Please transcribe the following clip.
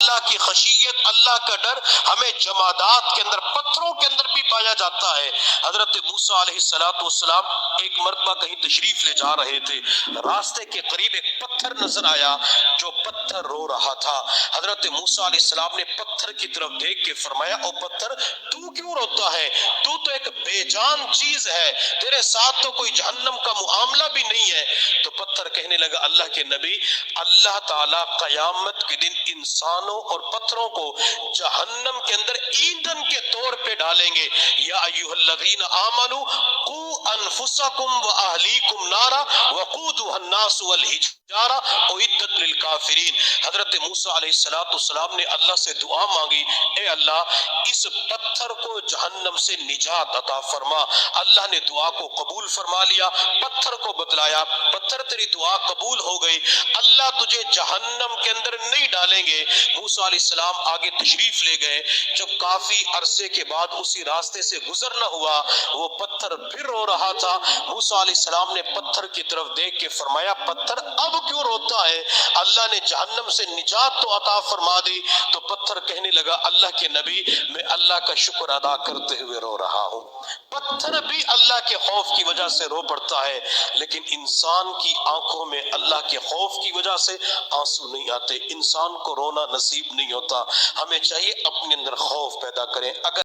اللہ کی خشیت، اللہ کا ڈر ہمیں جمادات کے اندر، پتھروں کے اندر بھی پایا جاتا ہے۔ حضرت موسیٰ علیہ السلام ایک مرتبہ کہیں تشریف لے جا رہے تھے، راستے کے قریب ایک پتھر نظر آیا جو پتھر رو رہا تھا۔ حضرت موسیٰ علیہ السلام نے پتھر کی طرف دیکھ کے فرمایا، او پتھر تو کیوں روتا ہے؟ تو ایک بے جان چیز ہے، تیرے ساتھ تو کوئی جہنم کا معاملہ بھی نہیں ہے۔ تو پتھر کہنے لگا، اللہ کے نبی، اللہ تعالیٰ قیامت کے دن انسانوں اور پتھروں کو جہنم کے اندر ایندھن کے طور پہ ڈالیں گے۔ یا ایھا الذین آمنوا قوا انفسکم واہلیکم نارا وقودھا الناس والحجارہ اعدت للکافرین۔ حضرت موسیٰ علیہ السلام نے اللہ سے دعا مانگی، اے اللہ اس پتھر کو جہنم سے نجات عطا فرما۔ اللہ نے دعا کو قبول فرما لیا، پتھر کو بتلایا، پتھر تیری دعا قبول ہو گئی، اللہ تجھے جہنم کے اندر نہیں ڈالیں گے۔ موسیٰ علیہ السلام آگے تشریف لے گئے، جب کافی عرصے کے بعد اسی راستے سے گزرنا ہوا، وہ پتھر پھر رو رہا تھا۔ موسیٰ علیہ السلام نے پتھر کی طرف دیکھ کے فرمایا، پتھر اب کیوں روتا ہے؟ اللہ نے جہنم سے نجات تو عطا فرما دی۔ تو پتھر کہنے لگا، اللہ کے نبی، میں اللہ کا شکر ادا کرتے ہوئے رو رہا ہوں۔ پتھر بھی اللہ کے خوف کی وجہ سے رو پڑتا ہے، لیکن انسان کی آنکھوں میں اللہ کے خوف کی وجہ سے آنسو نہیں آتے، انسان کو رونا نصیب نہیں ہوتا۔ ہمیں چاہیے اپنے اندر خوف پیدا کریں۔ اگر